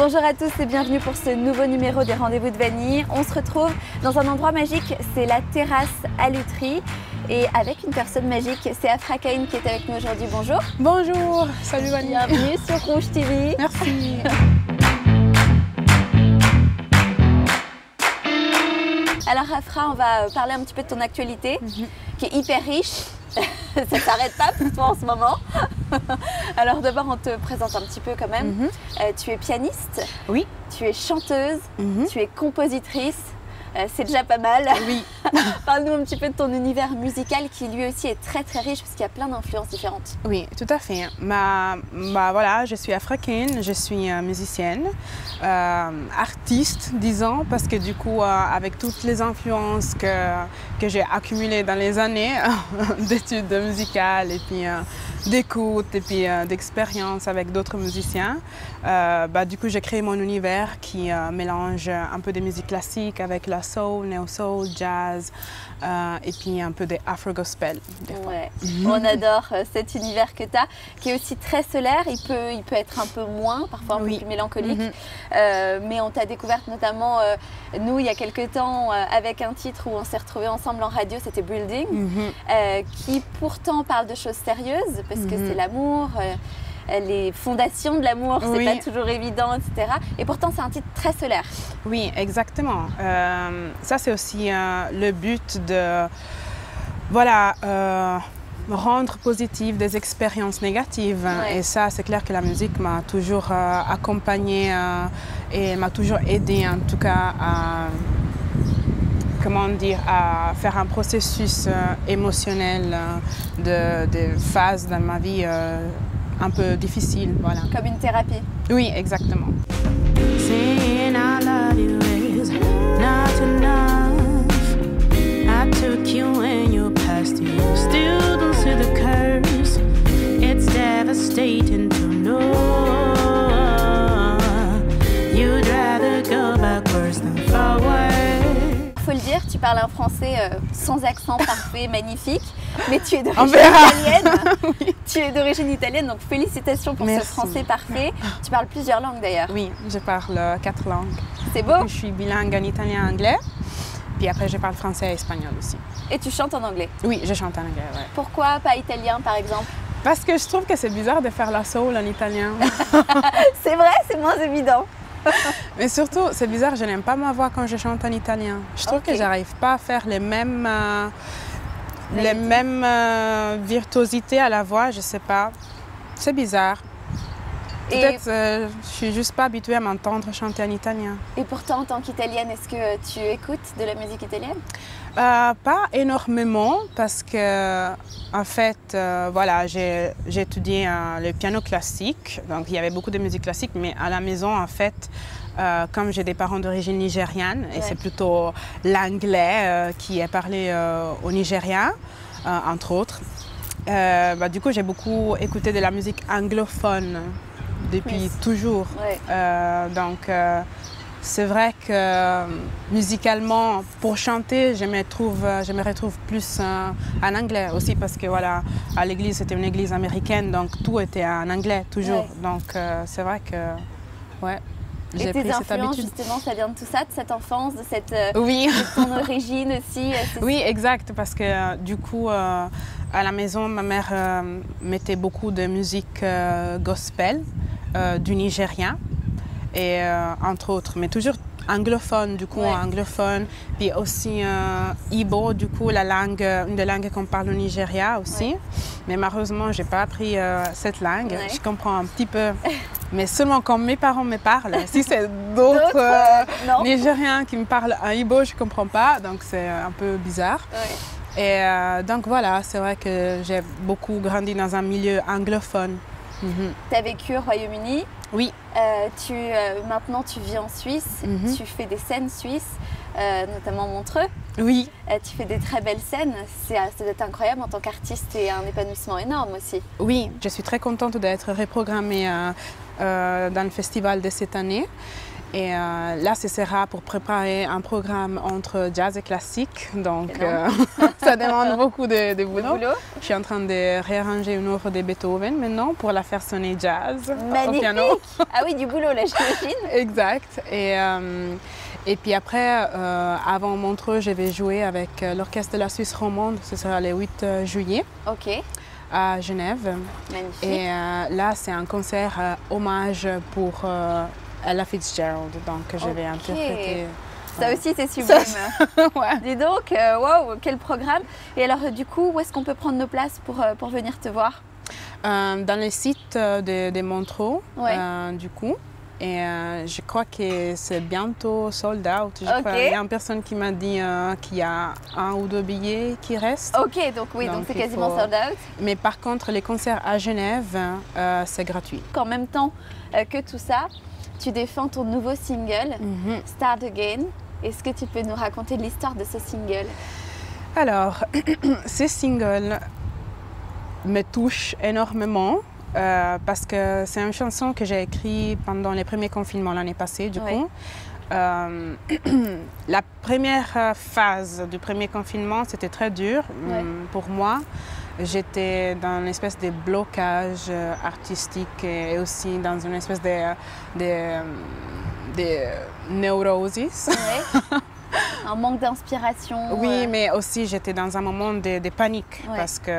Bonjour à tous et bienvenue pour ce nouveau numéro des Rendez-vous de Vanille. On se retrouve dans un endroit magique, c'est la terrasse à Lutry. Et avec une personne magique, c'est Afra Cain qui est avec nous aujourd'hui. Bonjour. Bonjour, salut Vanille. Bienvenue sur Rouge TV. Merci. Alors Afra, on va parler un petit peu de ton actualité qui est hyper riche. Ça ne s'arrête pas pour toi en ce moment. Alors d'abord, on te présente un petit peu quand même. Tu es pianiste, Oui. tu es chanteuse, tu es compositrice. C'est déjà pas mal. Oui. Parle-nous un petit peu de ton univers musical qui lui aussi est très très riche parce qu'il y a plein d'influences différentes. Oui, tout à fait. Voilà, je suis Afra Cain, je suis musicienne, artiste, disons, parce que du coup, avec toutes les influences que j'ai accumulées dans les années d'études musicales et puis d'écoute et puis d'expérience avec d'autres musiciens, du coup, j'ai créé mon univers qui mélange un peu de musique classique avec la soul, néo-soul, jazz et puis un peu des afro-gospel. Ouais. On adore cet univers que tu as, qui est aussi très solaire. Il peut être un peu moins, parfois un peu plus mélancolique. Mais on t'a découverte notamment, nous, il y a quelques temps, avec un titre où on s'est retrouvés ensemble en radio, c'était Building, qui pourtant parle de choses sérieuses, parce que c'est l'amour. Les fondations de l'amour, c'est pas toujours évident, etc. Et pourtant, c'est un titre très solaire. Oui, exactement. Ça, c'est aussi le but de rendre positives des expériences négatives. Et ça, c'est clair que la musique m'a toujours accompagnée et m'a toujours aidée, en tout cas, à faire un processus émotionnel de phases dans ma vie un peu difficile, voilà. Comme une thérapie. Oui, exactement. Saying I love you is not enough. I took you when you passed, you still don't see the curse. It's devastating to know you'd rather go backwards than forward. Faut le dire, tu parles un français sans accent parfait, magnifique, mais tu es d'origine italienne. Tu es d'origine italienne, donc félicitations pour ce français parfait. Tu parles plusieurs langues d'ailleurs. Oui, je parle 4 langues. C'est beau. Je suis bilingue en italien et anglais, puis après je parle français et espagnol aussi. Et tu chantes en anglais? Oui, je chante en anglais, ouais. Pourquoi pas italien par exemple? Parce que je trouve que c'est bizarre de faire la soul en italien. C'est vrai, c'est moins évident. Mais surtout, c'est bizarre, je n'aime pas ma voix quand je chante en italien. Je trouve que j'arrive pas à faire les mêmes virtuosités à la voix, je sais pas. C'est bizarre. Peut-être je suis juste pas habituée à m'entendre chanter en italien. Et pourtant, en tant qu'italienne, est-ce que tu écoutes de la musique italienne? Pas énormément parce que, en fait, j'ai étudié le piano classique, donc il y avait beaucoup de musique classique, mais à la maison, en fait, comme j'ai des parents d'origine nigériane, et c'est plutôt l'anglais qui est parlé au Nigeria, entre autres, du coup, j'ai beaucoup écouté de la musique anglophone depuis toujours. Donc, c'est vrai que musicalement, pour chanter, je me retrouve plus en anglais aussi parce que voilà, à l'église, c'était une église américaine, donc tout était en anglais toujours. Donc c'est vrai que j'ai pris cette habitude. Justement, ça vient de tout ça, de cette enfance, de de ton origine aussi. Oui, exact, parce que du coup, à la maison, ma mère mettait beaucoup de musique gospel du Nigeria. Et entre autres, mais toujours anglophone, du coup, anglophone, puis aussi Igbo, du coup, une des langues qu'on parle au Nigeria aussi. Mais malheureusement, je n'ai pas appris cette langue. Je comprends un petit peu, mais seulement quand mes parents me parlent. Si c'est d'autres Nigériens qui me parlent en Igbo, je ne comprends pas, donc c'est un peu bizarre. Et donc voilà, c'est vrai que j'ai beaucoup grandi dans un milieu anglophone. Tu as vécu au Royaume-Uni. Oui. Maintenant, tu vis en Suisse. Tu fais des scènes suisses, notamment Montreux. Oui. Tu fais des très belles scènes. Ça doit être incroyable en tant qu'artiste et un épanouissement énorme aussi. Oui, je suis très contente d'être reprogrammée dans le festival de cette année. Et là, ce sera pour préparer un programme entre jazz et classique. Donc, ça demande beaucoup de boulot. Je suis en train de réarranger une œuvre de Beethoven maintenant pour la faire sonner jazz au piano. Ah oui, du boulot là, j'imagine. Exact. Et puis après, avant Montreux, je vais jouer avec l'Orchestre de la Suisse romande. Ce sera le 8 juillet. Ok. À Genève. Magnifique. Et là, c'est un concert hommage pour Ella Fitzgerald, donc je vais interpréter. Ça aussi, c'est sublime. Ouais. Dis donc, waouh, quel programme. Et alors, du coup, où est-ce qu'on peut prendre nos places pour venir te voir? Dans le site de Montreux, ouais. Du coup. Et je crois que c'est bientôt sold out. Il y a une personne qui m'a dit qu'il y a 1 ou 2 billets qui restent. Ok, donc oui, donc c'est quasiment sold out. Mais par contre, les concerts à Genève, c'est gratuit. En même temps que tout ça, tu défends ton nouveau single, Start Again. Est-ce que tu peux nous raconter l'histoire de ce single? Alors, ce single me touche énormément parce que c'est une chanson que j'ai écrite pendant les premiers confinements l'année passée, du coup. La première phase du premier confinement, c'était très dur pour moi. J'étais dans une espèce de blocage artistique et aussi dans une espèce de neurosis. Ouais. Un manque d'inspiration. Oui, mais aussi j'étais dans un moment de panique parce qu'il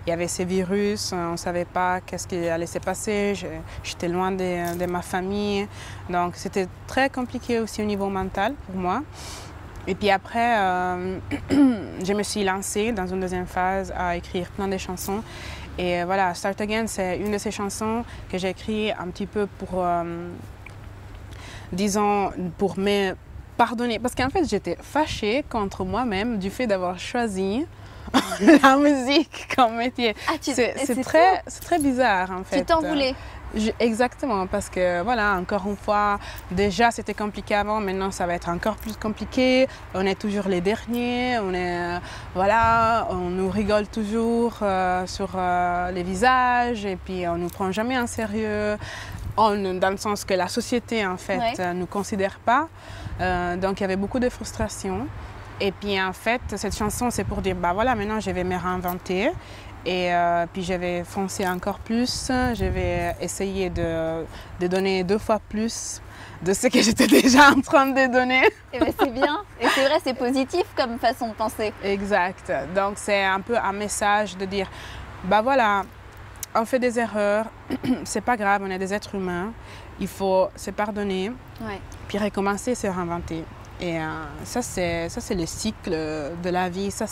y avait ces virus, on ne savait pas qu'est-ce qui allait se passer, j'étais loin de ma famille, donc c'était très compliqué aussi au niveau mental pour moi. Et puis après, je me suis lancée dans une deuxième phase à écrire plein de chansons. Et voilà, Start Again, c'est une de ces chansons que j'ai écrites un petit peu pour, disons, pour me pardonner. Parce qu'en fait, j'étais fâchée contre moi-même du fait d'avoir choisi la musique comme métier. Ah, c'est très bizarre, en fait. Tu t'en voulais? Exactement, parce que voilà, encore une fois, déjà c'était compliqué avant, maintenant ça va être encore plus compliqué. On est toujours les derniers, on nous rigole toujours sur les visages et puis on nous prend jamais en sérieux, dans le sens que la société en fait nous considère pas. Donc il y avait beaucoup de frustration. Et puis en fait, cette chanson c'est pour dire, bah voilà, maintenant je vais me réinventer. Et puis je vais foncer encore plus, je vais essayer de donner 2 fois plus de ce que j'étais déjà en train de donner. Et bien c'est bien, et c'est vrai, c'est positif comme façon de penser. Exact, donc c'est un peu un message de dire, bah voilà, on fait des erreurs, c'est pas grave, on est des êtres humains, il faut se pardonner, puis recommencer, se réinventer. Et ça c'est le cycle de la vie, ça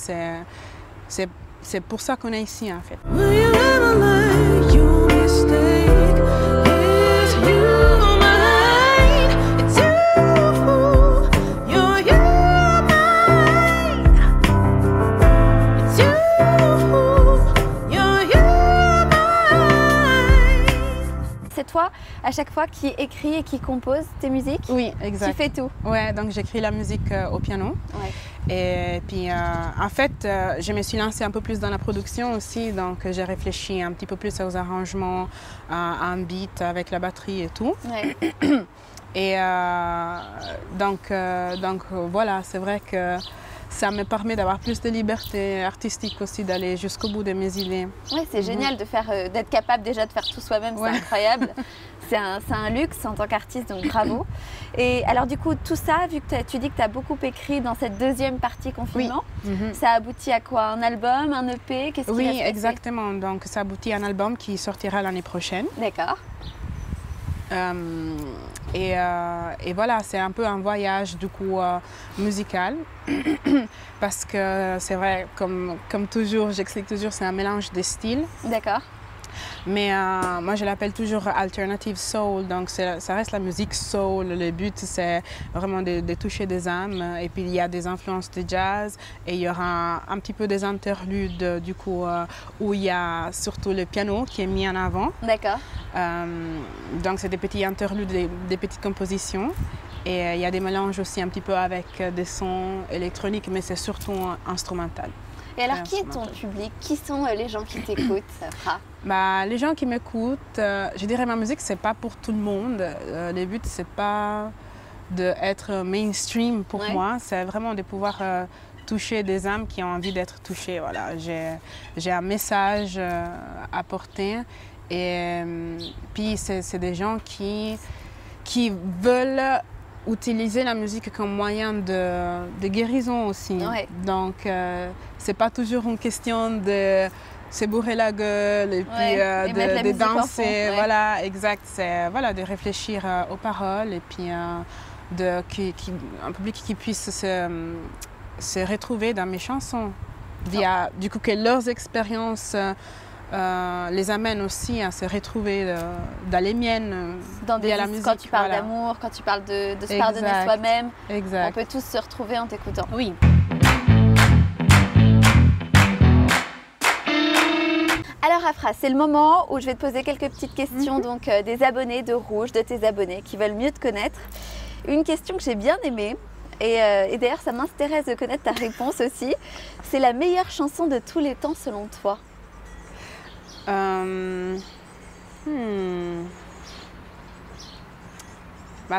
c'est pour ça qu'on est ici en fait. C'est toi, à chaque fois, qui écris et qui compose tes musiques? Oui, exact. Tu fais tout? Ouais, donc j'écris la musique au piano. Et puis, en fait, je me suis lancée un peu plus dans la production aussi, donc j'ai réfléchi un petit peu plus aux arrangements, à un beat avec la batterie et tout. Et donc voilà, c'est vrai que ça me permet d'avoir plus de liberté artistique aussi, d'aller jusqu'au bout de mes idées. Oui, c'est génial d'être capable déjà de faire tout soi-même, c'est incroyable. C'est un luxe en tant qu'artiste, donc bravo. Et alors du coup, tout ça, vu que tu dis que tu as beaucoup écrit dans cette deuxième partie confinement, ça aboutit à quoi? Un album, un EP? Qu'est-ce qui va se passer? Exactement. Donc ça aboutit à un album qui sortira l'année prochaine. D'accord. Et voilà, c'est un peu un voyage du coup musical parce que c'est vrai, comme toujours, j'explique toujours, c'est un mélange de styles. D'accord. Mais moi, je l'appelle toujours alternative soul, donc ça reste la musique soul. Le but, c'est vraiment de toucher des âmes. Et puis, il y a des influences de jazz et il y aura un petit peu des interludes, du coup, où il y a surtout le piano qui est mis en avant. D'accord. Donc, c'est des petits interludes, des petites compositions. Et il y a des mélanges aussi un petit peu avec des sons électroniques, mais c'est surtout instrumental. Et alors, qui est ton public? Qui sont les gens qui t'écoutent, Afra? Les gens qui m'écoutent, je dirais ma musique, c'est pas pour tout le monde. Le but, c'est pas d'être mainstream pour moi, c'est vraiment de pouvoir toucher des âmes qui ont envie d'être touchées. Voilà. J'ai un message à porter et puis c'est des gens qui veulent utiliser la musique comme moyen de guérison aussi. Ouais. Donc, c'est pas toujours une question de se bourrer la gueule et puis de danser. Voilà, exact. C'est de réfléchir aux paroles et puis un public qui puisse se retrouver dans mes chansons. Via, du coup, que leurs expériences les amènent aussi à se retrouver dans les miennes, dans via la musique. Quand tu parles d'amour, quand tu parles de se pardonner soi-même, on peut tous se retrouver en t'écoutant. Oui. Alors Afra, c'est le moment où je vais te poser quelques petites questions donc, des abonnés de Rouge, de tes abonnés qui veulent mieux te connaître. Une question que j'ai bien aimée, et d'ailleurs ça m'intéresse de connaître ta réponse aussi, c'est la meilleure chanson de tous les temps selon toi?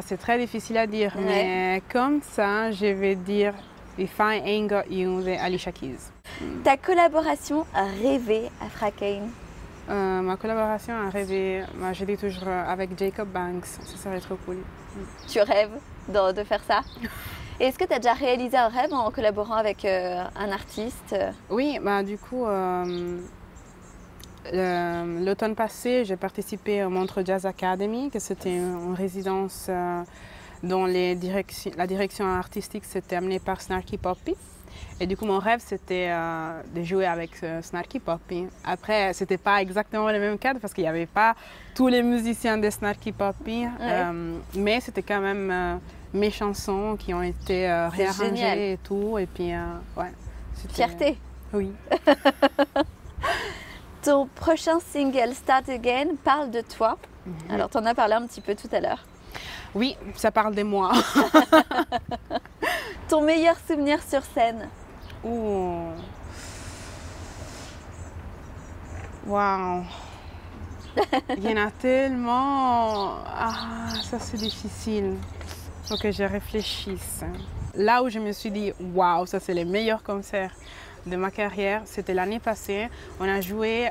C'est très difficile à dire, mais comme ça, je vais dire If I Ain't Got You de Alicia Keys. Ta collaboration rêvée, Afra Kane? Ma collaboration a rêvé, je dis toujours avec Jacob Banks, ça serait trop cool. Tu rêves de faire ça? Et est-ce que tu as déjà réalisé un rêve en collaborant avec un artiste? Oui, du coup, l'automne passé, j'ai participé au Montreux Jazz Academy, que c'était une résidence dont la direction artistique s'était amenée par Snarky Puppy. Et du coup, mon rêve, c'était de jouer avec Snarky Puppy. Après, c'était pas exactement le même cadre parce qu'il n'y avait pas tous les musiciens de Snarky Puppy, mais c'était quand même mes chansons qui ont été réarrangées et tout. Et puis, fierté. Oui. Ton prochain single, Start Again, parle de toi. Alors, tu en as parlé un petit peu tout à l'heure. Oui, ça parle de moi. Ton meilleur souvenir sur scène? Waouh. Il y en a tellement. Ça c'est difficile. Il faut que je réfléchisse. Là où je me suis dit, waouh, ça c'est le meilleur concert de ma carrière, c'était l'année passée. On a joué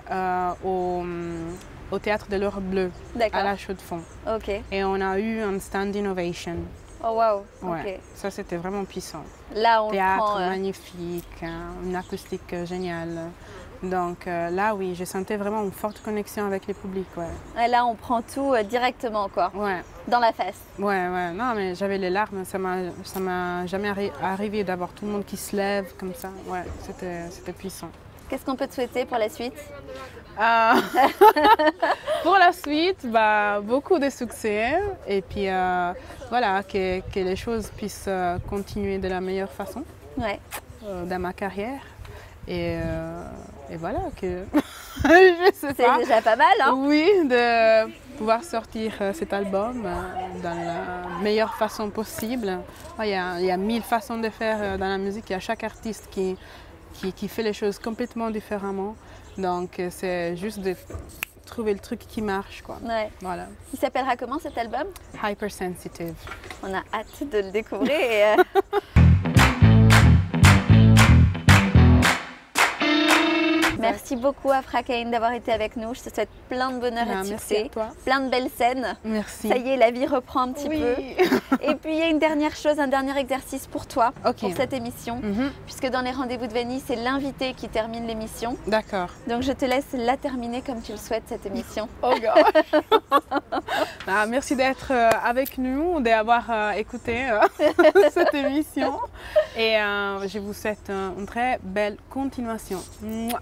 au Théâtre de l'Or Bleu, à la Chaux-de-Fonds. Et on a eu un standing ovation. Oh wow, ouais, ça c'était vraiment puissant. Là, on Théâtre magnifique, une acoustique géniale. Donc là, oui, je sentais vraiment une forte connexion avec le public. Et là, on prend tout directement, quoi. Dans la face. Ouais. Non, mais j'avais les larmes. Ça m'a jamais arrivé d'avoir tout le monde qui se lève comme ça. Ouais, c'était puissant. Qu'est-ce qu'on peut te souhaiter pour la suite? Pour la suite, beaucoup de succès et puis voilà, que les choses puissent continuer de la meilleure façon dans ma carrière et voilà que c'est déjà pas mal, hein? Oui, de pouvoir sortir cet album dans la meilleure façon possible. Il y a 1000 façons de faire dans la musique, il y a chaque artiste qui fait les choses complètement différemment. Donc c'est juste de trouver le truc qui marche, quoi. Voilà. Il s'appellera comment cet album? Hypersensitive. On a hâte de le découvrir. Merci beaucoup Afra Kane d'avoir été avec nous. Je te souhaite plein de bonheur et de succès, plein de belles scènes. Merci. Ça y est, la vie reprend un petit peu. Et puis il y a une dernière chose, un dernier exercice pour toi, pour cette émission. Puisque dans les rendez-vous de Venise, c'est l'invité qui termine l'émission. D'accord. Donc je te laisse la terminer comme tu le souhaites, cette émission. Oh gosh. Merci d'être avec nous, d'avoir écouté cette émission. Et je vous souhaite une très belle continuation. Mouah.